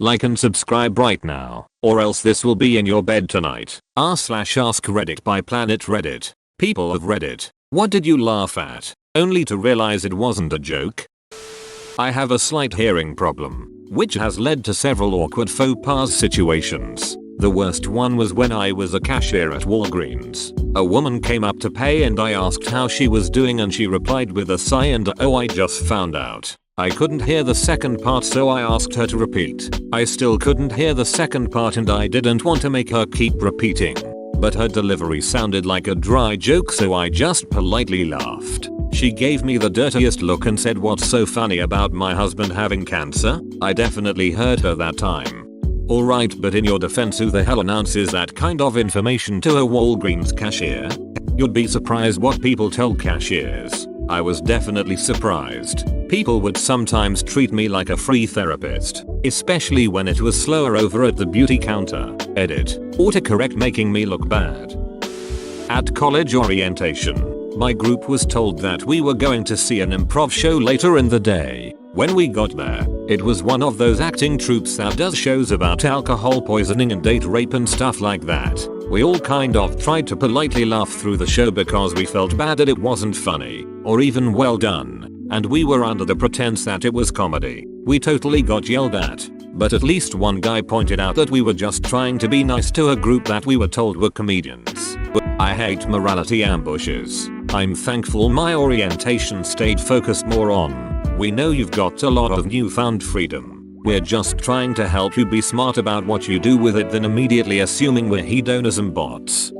Like and subscribe right now, or else this will be in your bed tonight. r/AskReddit by Planet Reddit. People of Reddit, what did you laugh at, only to realize it wasn't a joke? I have a slight hearing problem, which has led to several awkward faux pas situations. The worst one was when I was a cashier at Walgreens. A woman came up to pay and I asked how she was doing and she replied with a sigh and "Oh, I just found out." I couldn't hear the second part, so I asked her to repeat. I still couldn't hear the second part and I didn't want to make her keep repeating. But her delivery sounded like a dry joke, so I just politely laughed. She gave me the dirtiest look and said, "What's so funny about my husband having cancer?" I definitely heard her that time. Alright, but in your defense, who the hell announces that kind of information to a Walgreens cashier? You'd be surprised what people tell cashiers. I was definitely surprised. People would sometimes treat me like a free therapist, especially when it was slower over at the beauty counter. Edit. Autocorrect making me look bad. At college orientation, my group was told that we were going to see an improv show later in the day. When we got there, it was one of those acting troupes that does shows about alcohol poisoning and date rape and stuff like that. We all kind of tried to politely laugh through the show because we felt bad that it wasn't funny, or even well done, and we were under the pretense that it was comedy. We totally got yelled at, but at least one guy pointed out that we were just trying to be nice to a group that we were told were comedians. I hate morality ambushes. I'm thankful my orientation stayed focused more on, "We know you've got a lot of newfound freedom. We're just trying to help you be smart about what you do with it," than immediately assuming we're hedonism bots.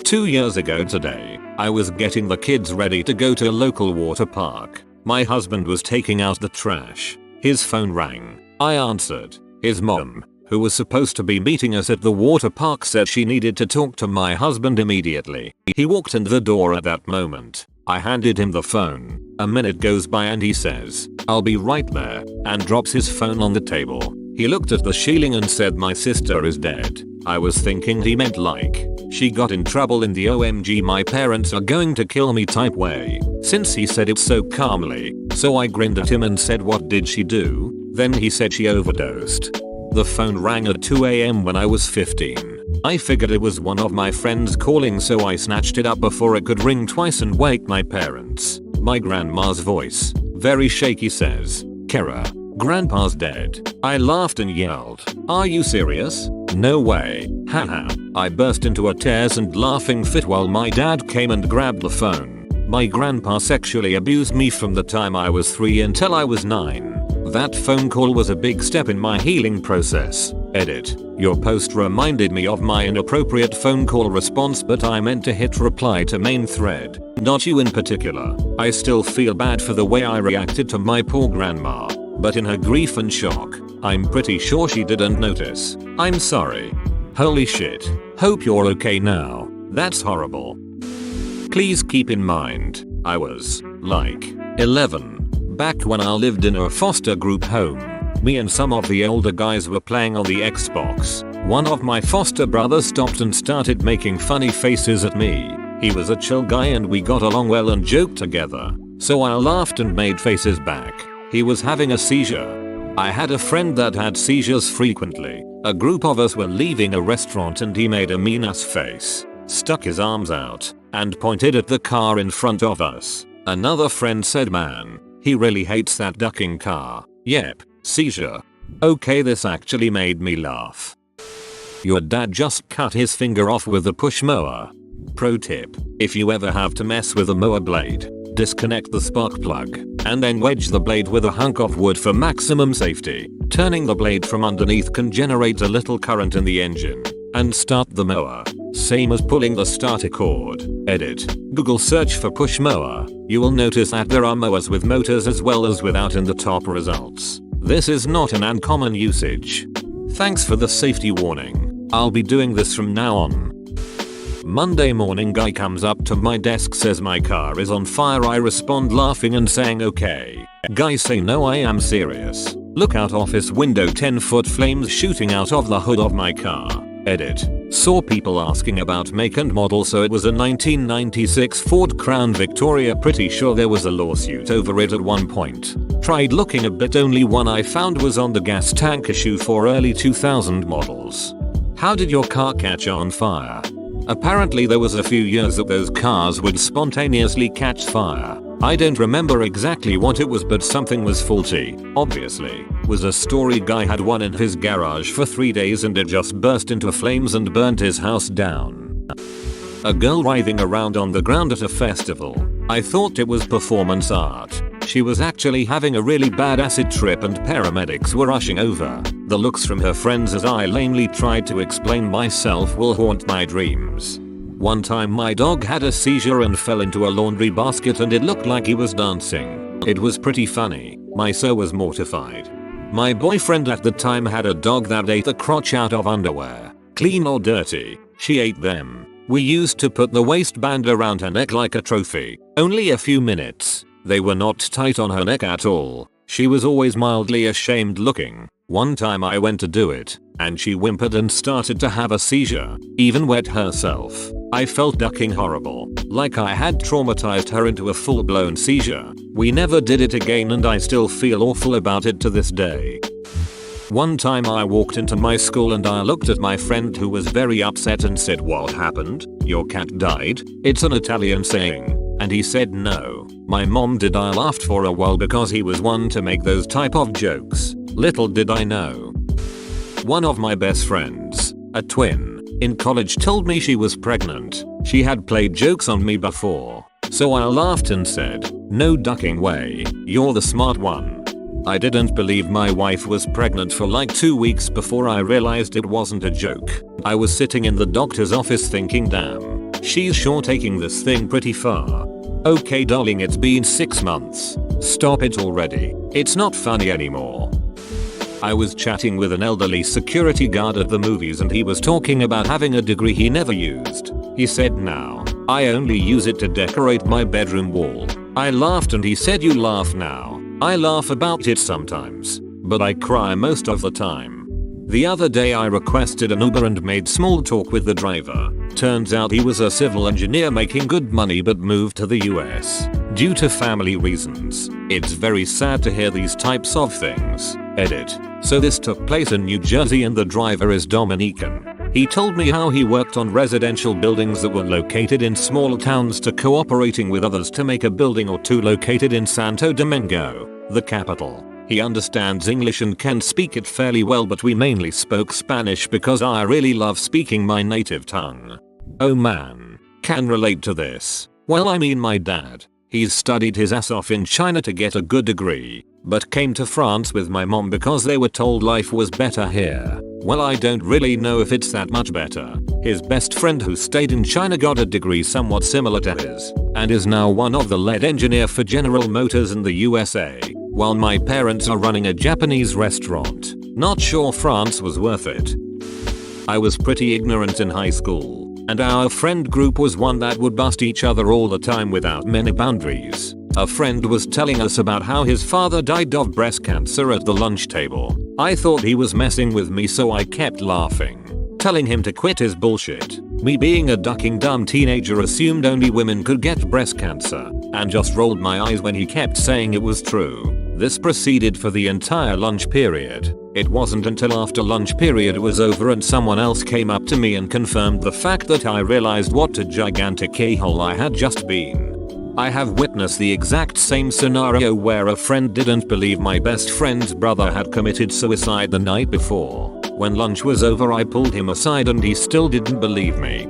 2 years ago today, I was getting the kids ready to go to a local water park. My husband was taking out the trash. His phone rang. I answered. His mom, who was supposed to be meeting us at the water park, said she needed to talk to my husband immediately. He walked in the door at that moment. I handed him the phone. A minute goes by and he says, "I'll be right there," and drops his phone on the table. He looked at the ceiling and said, "My sister is dead." I was thinking he meant like, she got in trouble in the "OMG my parents are going to kill me" type way, since he said it so calmly. So I grinned at him and said, "What did she do?" Then he said she overdosed. The phone rang at 2 AM when I was 15. I figured it was one of my friends calling, so I snatched it up before it could ring twice and wake my parents. My grandma's voice, very shaky, says, "Kara, Grandpa's dead." I laughed and yelled, "Are you serious? No way, haha." I burst into a tears and laughing fit while my dad came and grabbed the phone. My grandpa sexually abused me from the time I was 3 until I was 9. That phone call was a big step in my healing process. Edit. Your post reminded me of my inappropriate phone call response, but I meant to hit reply to main thread, not you in particular. I still feel bad for the way I reacted to my poor grandma, but in her grief and shock, I'm pretty sure she didn't notice. I'm sorry. Holy shit. Hope you're okay now. That's horrible. Please keep in mind, I was, like, 11. Back when I lived in a foster group home. Me and some of the older guys were playing on the Xbox. One of my foster brothers stopped and started making funny faces at me. He was a chill guy and we got along well and joked together, so I laughed and made faces back. He was having a seizure. I had a friend that had seizures frequently. A group of us were leaving a restaurant and he made a mean ass face, stuck his arms out, and pointed at the car in front of us. Another friend said, "Man, he really hates that ducking car." Yep, seizure. Okay, this actually made me laugh. Your dad just cut his finger off with a push mower. Pro tip, if you ever have to mess with a mower blade, disconnect the spark plug, and then wedge the blade with a hunk of wood for maximum safety. Turning the blade from underneath can generate a little current in the engine, and start the mower. Same as pulling the starter cord. Edit. Google search for push mower. You will notice that there are mowers with motors as well as without in the top results. This is not an uncommon usage. Thanks for the safety warning. I'll be doing this from now on. Monday morning, guy comes up to my desk, says my car is on fire. I respond laughing and saying okay. Guy say, "No, I am serious. Look out office window, 10-foot flames shooting out of the hood of my car." Edit. Saw people asking about make and model, so it was a 1996 Ford Crown Victoria, pretty sure there was a lawsuit over it at one point. Tried looking a bit, only one I found was on the gas tank issue for early 2000 models. How did your car catch on fire? Apparently there was a few years that those cars would spontaneously catch fire. I don't remember exactly what it was, but something was faulty. Obviously, was a story guy had one in his garage for 3 days and it just burst into flames and burnt his house down. A girl writhing around on the ground at a festival. I thought it was performance art. She was actually having a really bad acid trip and paramedics were rushing over. The looks from her friends as I lamely tried to explain myself will haunt my dreams. One time my dog had a seizure and fell into a laundry basket and it looked like he was dancing. It was pretty funny. My so was mortified. My boyfriend at the time had a dog that ate the crotch out of underwear. Clean or dirty, she ate them. We used to put the waistband around her neck like a trophy. Only a few minutes. They were not tight on her neck at all. She was always mildly ashamed looking. One time I went to do it, and she whimpered and started to have a seizure, even wet herself. I felt ducking horrible, like I had traumatized her into a full-blown seizure. We never did it again and I still feel awful about it to this day. One time I walked into my school and I looked at my friend who was very upset and said, "What happened? Your cat died?" It's an Italian saying. And he said no. My mom did. I laughed for a while because he was one to make those type of jokes. Little did I know. One of my best friends, a twin, in college told me she was pregnant. She had played jokes on me before. So I laughed and said, "No ducking way, you're the smart one." I didn't believe my wife was pregnant for like 2 weeks before I realized it wasn't a joke. I was sitting in the doctor's office thinking, damn, she's sure taking this thing pretty far. Okay darling, it's been 6 months. Stop it already. It's not funny anymore. I was chatting with an elderly security guard at the movies and he was talking about having a degree he never used. He said, "Now, I only use it to decorate my bedroom wall." I laughed and he said, "You laugh now. I laugh about it sometimes, but I cry most of the time." The other day I requested an Uber and made small talk with the driver. Turns out he was a civil engineer making good money but moved to the US due to family reasons. It's very sad to hear these types of things. Edit. So this took place in New Jersey and the driver is Dominican. He told me how he worked on residential buildings that were located in small towns to cooperating with others to make a building or two located in Santo Domingo, the capital. He understands English and can speak it fairly well, but we mainly spoke Spanish because I really love speaking my native tongue. Oh man, can relate to this. Well, I mean my dad. He's studied his ass off in China to get a good degree, but came to France with my mom because they were told life was better here. Well, I don't really know if it's that much better. His best friend who stayed in China got a degree somewhat similar to his, and is now one of the lead engineer for General Motors in the USA, while my parents are running a Japanese restaurant. Not sure France was worth it. I was pretty ignorant in high school, and our friend group was one that would bust each other all the time without many boundaries. A friend was telling us about how his father died of breast cancer at the lunch table. I thought he was messing with me, so I kept laughing, telling him to quit his bullshit. Me being a ducking dumb teenager assumed only women could get breast cancer, and just rolled my eyes when he kept saying it was true. This proceeded for the entire lunch period. It wasn't until after lunch period was over and someone else came up to me and confirmed the fact that I realized what a gigantic a-hole I had just been. I have witnessed the exact same scenario where a friend didn't believe my best friend's brother had committed suicide the night before. When lunch was over, I pulled him aside and he still didn't believe me.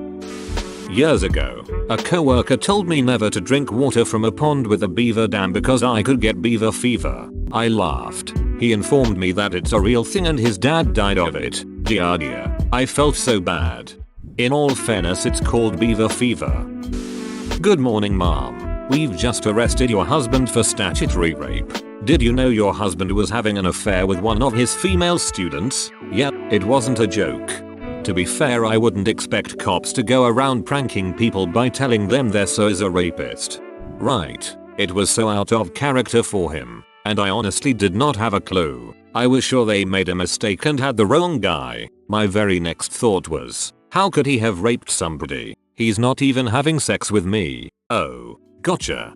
Years ago, a coworker told me never to drink water from a pond with a beaver dam because I could get beaver fever. I laughed. He informed me that it's a real thing and his dad died of it. Dear. I felt so bad. In all fairness, it's called beaver fever. Good morning, Mom. We've just arrested your husband for statutory rape. Did you know your husband was having an affair with one of his female students? Yep, it wasn't a joke. To be fair, I wouldn't expect cops to go around pranking people by telling them their so is a rapist. Right, it was so out of character for him, and I honestly did not have a clue. I was sure they made a mistake and had the wrong guy. My very next thought was, How could he have raped somebody? He's not even having sex with me. Oh, gotcha.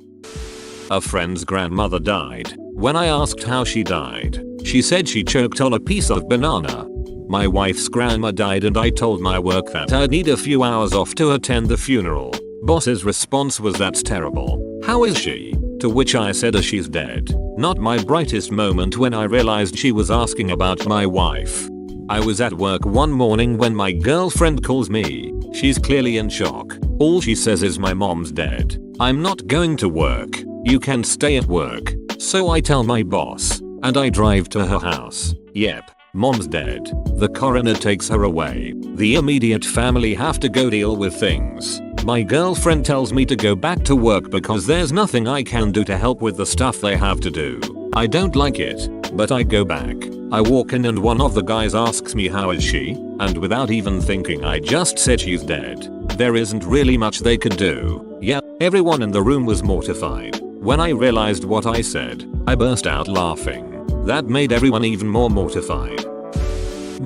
A friend's grandmother died. When I asked how she died, she said she choked on a piece of banana. My wife's grandma died and I told my work that I'd need a few hours off to attend the funeral. Boss's response was, "That's terrible. How is she?" To which I said, "She's dead." Not my brightest moment when I realized she was asking about my wife. I was at work one morning when my girlfriend calls me. She's clearly in shock. All she says is, "My mom's dead. I'm not going to work. You can stay at work." So I tell my boss, and I drive to her house. Yep, mom's dead. The coroner takes her away. The immediate family have to go deal with things. My girlfriend tells me to go back to work because there's nothing I can do to help with the stuff they have to do. I don't like it, but I go back. I walk in and one of the guys asks me, "How is she?" And without even thinking I just said, "She's dead." There isn't really much they could do. Yeah, everyone in the room was mortified. When I realized what I said, I burst out laughing. That made everyone even more mortified.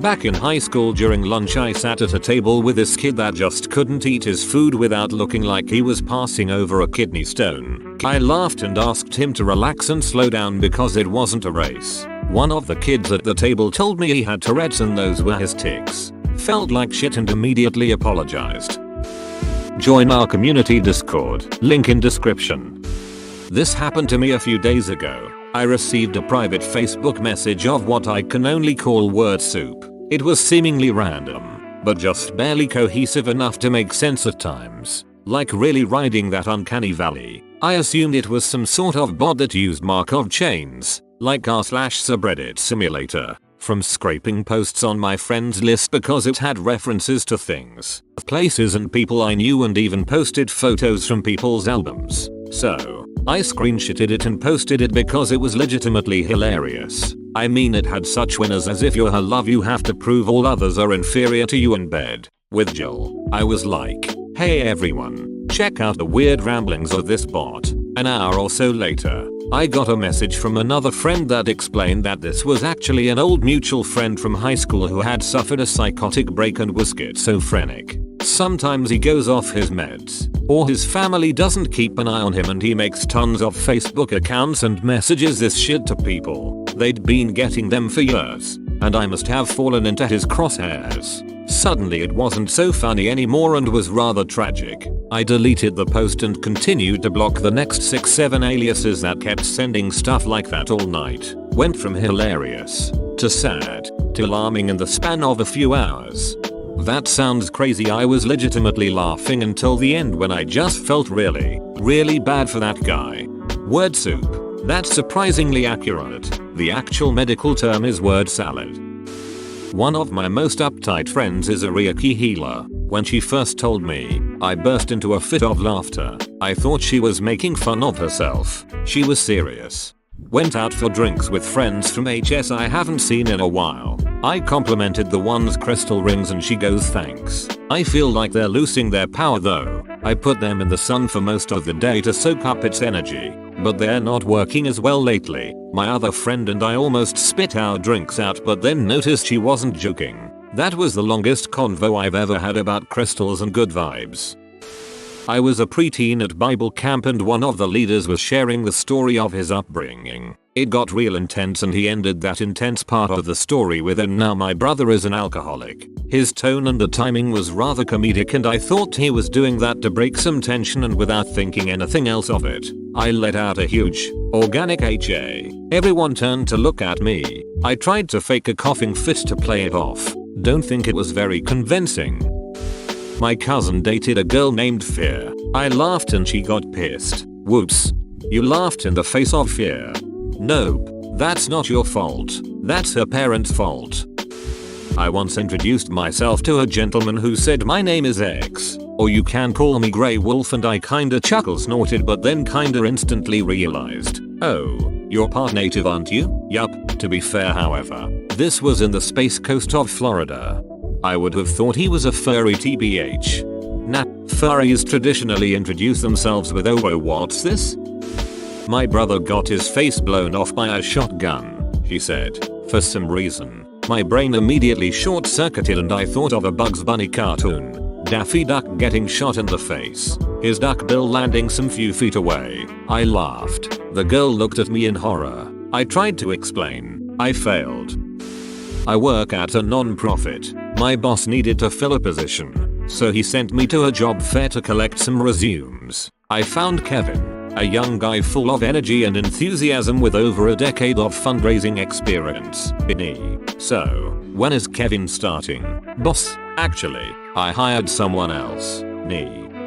Back in high school during lunch I sat at a table with this kid that just couldn't eat his food without looking like he was passing over a kidney stone. I laughed and asked him to relax and slow down because it wasn't a race. One of the kids at the table told me he had Tourette's and those were his tics. Felt like shit and immediately apologized. Join our community Discord, link in description. This happened to me a few days ago. I received a private Facebook message of what I can only call word soup. It was seemingly random, but just barely cohesive enough to make sense at times. Like really riding that uncanny valley. I assumed it was some sort of bot that used Markov chains, like r/subreddit simulator, from scraping posts on my friends list because it had references to things, places and people I knew and even posted photos from people's albums. So, I screenshotted it and posted it because it was legitimately hilarious. I mean, it had such winners as "If you're her love you have to prove all others are inferior to you" in bed with Jill. I was like, "Hey everyone, check out the weird ramblings of this bot." An hour or so later, I got a message from another friend that explained that this was actually an old mutual friend from high school who had suffered a psychotic break and was schizophrenic. Sometimes he goes off his meds, or his family doesn't keep an eye on him and he makes tons of Facebook accounts and messages this shit to people. They'd been getting them for years, and I must have fallen into his crosshairs. Suddenly it wasn't so funny anymore and was rather tragic. I deleted the post and continued to block the next 6-7 aliases that kept sending stuff like that all night. Went from hilarious to sad to alarming in the span of a few hours. That sounds crazy. I was legitimately laughing until the end when I just felt really bad for that guy. Word soup. That's surprisingly accurate. The actual medical term is word salad. One of my most uptight friends is a Reiki healer. When she first told me, I burst into a fit of laughter. I thought she was making fun of herself. She was serious. Went out for drinks with friends from HS I haven't seen in a while. I complimented the one's crystal rings and she goes, "Thanks. I feel like they're losing their power though. I put them in the sun for most of the day to soak up its energy, but they're not working as well lately." My other friend and I almost spit our drinks out but then noticed she wasn't joking. That was the longest convo I've ever had about crystals and good vibes. I was a preteen at Bible camp and one of the leaders was sharing the story of his upbringing. It got real intense and he ended that intense part of the story with, "And now my brother is an alcoholic." His tone and the timing was rather comedic and I thought he was doing that to break some tension, and without thinking anything else of it, I let out a huge, organic HA. Everyone turned to look at me. I tried to fake a coughing fit to play it off. Don't think it was very convincing. My cousin dated a girl named Fear. I laughed and she got pissed. Whoops. You laughed in the face of Fear. Nope. That's not your fault. That's her parents' fault. I once introduced myself to a gentleman who said, "My name is X, or you can call me Grey Wolf," and I kinda chuckle snorted but then kinda instantly realized, "Oh, you're part native aren't you?" Yup. To be fair however, this was in the Space Coast of Florida. I would have thought he was a furry tbh. Nah, furries traditionally introduce themselves with, "Oh, what's this?" My brother got his face blown off by a shotgun, she said, for some reason. My brain immediately short-circuited and I thought of a Bugs Bunny cartoon. Daffy Duck getting shot in the face. His duck bill landing some few feet away. I laughed. The girl looked at me in horror. I tried to explain. I failed. I work at a non-profit. My boss needed to fill a position, so he sent me to a job fair to collect some resumes. I found Kevin, a young guy full of energy and enthusiasm with over a decade of fundraising experience. So, when is Kevin starting? Boss, actually, I hired someone else.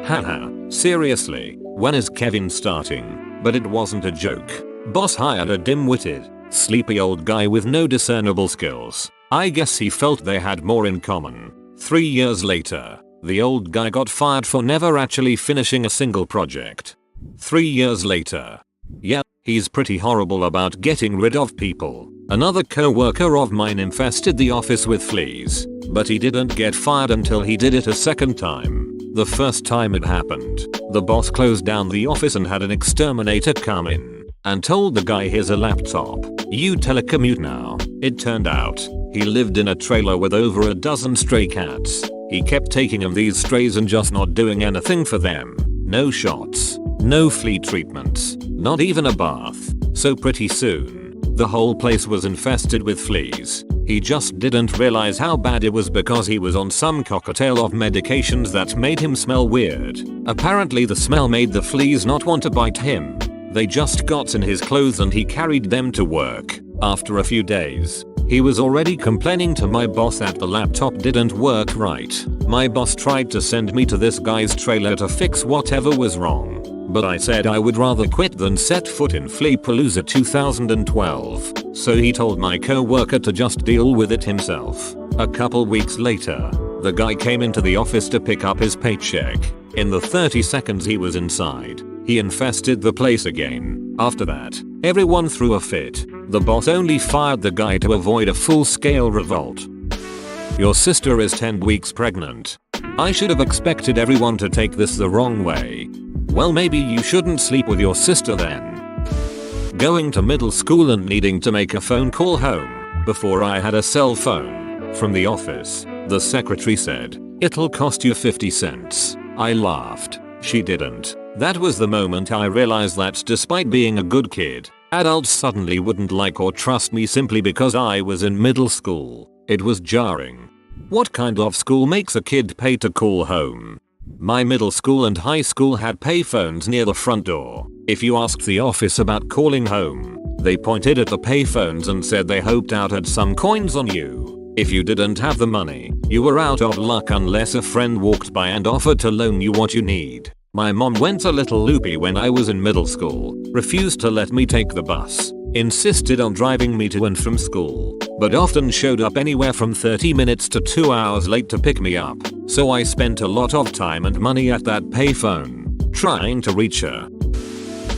Haha, seriously, when is Kevin starting? But it wasn't a joke. Boss hired a dim-witted, sleepy old guy with no discernible skills. I guess he felt they had more in common. 3 years later, the old guy got fired for never actually finishing a single project. 3 years later. Yeah, he's pretty horrible about getting rid of people. Another co-worker of mine infested the office with fleas, but he didn't get fired until he did it a second time. The first time it happened, the boss closed down the office and had an exterminator come in and told the guy, here's a laptop, you telecommute now. It turned out, he lived in a trailer with over a dozen stray cats. He kept taking them these strays and just not doing anything for them. No shots, no flea treatments, not even a bath. So pretty soon, the whole place was infested with fleas. He just didn't realize how bad it was because he was on some cocktail of medications that made him smell weird. Apparently the smell made the fleas not want to bite him. They just got in his clothes and he carried them to work. After a few days, he was already complaining to my boss that the laptop didn't work right. My boss tried to send me to this guy's trailer to fix whatever was wrong, but I said I would rather quit than set foot in Fleapalooza 2012, so he told my co-worker to just deal with it himself. A couple weeks later, the guy came into the office to pick up his paycheck. In the 30 seconds he was inside, he infested the place again. After that, everyone threw a fit. The boss only fired the guy to avoid a full-scale revolt. Your sister is 10 weeks pregnant. I should have expected everyone to take this the wrong way. Well, maybe you shouldn't sleep with your sister then. Going to middle school and needing to make a phone call home before I had a cell phone. From the office, the secretary said, "It'll cost you 50 cents. I laughed. She didn't. That was the moment I realized that despite being a good kid, adults suddenly wouldn't like or trust me simply because I was in middle school. It was jarring. What kind of school makes a kid pay to call home? My middle school and high school had payphones near the front door. If you asked the office about calling home, they pointed at the payphones and said they hoped out had some coins on you. If you didn't have the money, you were out of luck unless a friend walked by and offered to loan you what you need. My mom went a little loopy when I was in middle school, refused to let me take the bus, insisted on driving me to and from school, but often showed up anywhere from 30 minutes to 2 hours late to pick me up, so I spent a lot of time and money at that payphone, trying to reach her.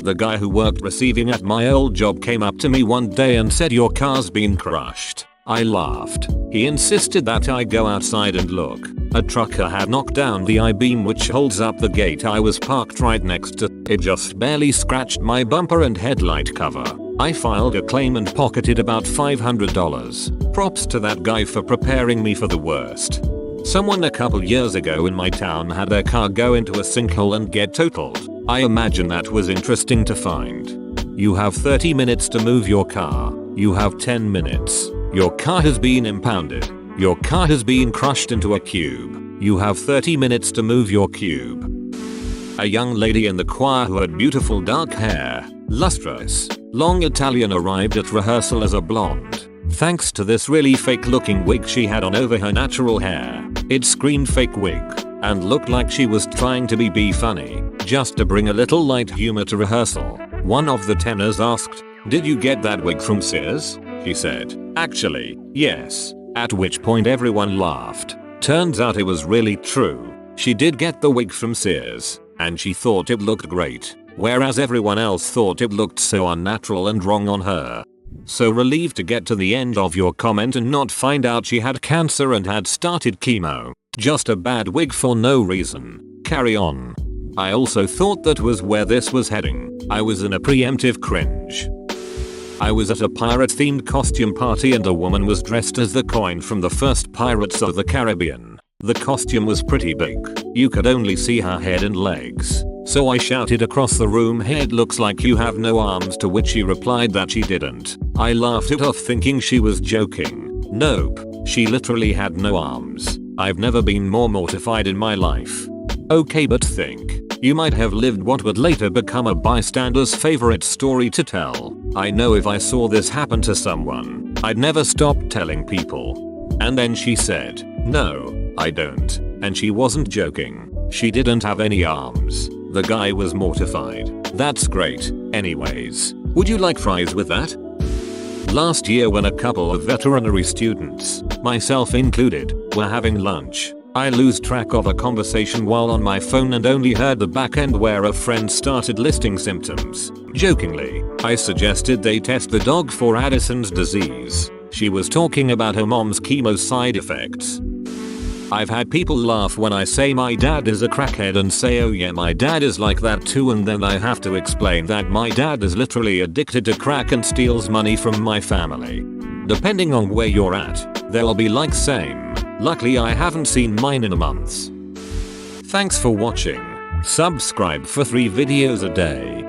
The guy who worked receiving at my old job came up to me one day and said, "Your car's been crushed." I laughed. He insisted that I go outside and look. A trucker had knocked down the I-beam which holds up the gate I was parked right next to. It just barely scratched my bumper and headlight cover. I filed a claim and pocketed about $500. Props to that guy for preparing me for the worst. Someone a couple years ago in my town had their car go into a sinkhole and get totaled. I imagine that was interesting to find. You have 30 minutes to move your car. You have 10 minutes. Your car has been impounded. Your car has been crushed into a cube. You have 30 minutes to move your cube. A young lady in the choir who had beautiful dark hair, lustrous, long Italian, arrived at rehearsal as a blonde. Thanks to this really fake looking wig she had on over her natural hair. It screamed fake wig and looked like she was trying to be funny, just to bring a little light humor to rehearsal. One of the tenors asked, "Did you get that wig from Sears?" She said, "Actually, yes." At which point everyone laughed. Turns out it was really true. She did get the wig from Sears, and she thought it looked great, whereas everyone else thought it looked so unnatural and wrong on her. So relieved to get to the end of your comment and not find out she had cancer and had started chemo. Just a bad wig for no reason. Carry on. I also thought that was where this was heading. I was in a preemptive cringe. I was at a pirate themed costume party and a woman was dressed as the coin from the first Pirates of the Caribbean. The costume was pretty big. You could only see her head and legs. So I shouted across the room, "Hey, it looks like you have no arms," to which she replied that she didn't. I laughed it off thinking she was joking. Nope, she literally had no arms. I've never been more mortified in my life. Okay, but think. You might have lived what would later become a bystander's favorite story to tell. I know if I saw this happen to someone, I'd never stop telling people. And then she said, "No, I don't." And she wasn't joking. She didn't have any arms. The guy was mortified. That's great. Anyways, would you like fries with that? Last year when a couple of veterinary students, myself included, were having lunch, I lose track of a conversation while on my phone and only heard the back end where a friend started listing symptoms. Jokingly, I suggested they test the dog for Addison's disease. She was talking about her mom's chemo side effects. I've had people laugh when I say my dad is a crackhead and say, "Oh yeah, my dad is like that too," and then I have to explain that my dad is literally addicted to crack and steals money from my family. Depending on where you're at, they'll be like same. Luckily I haven't seen mine in months. Thanks for watching. Subscribe for 3 videos a day.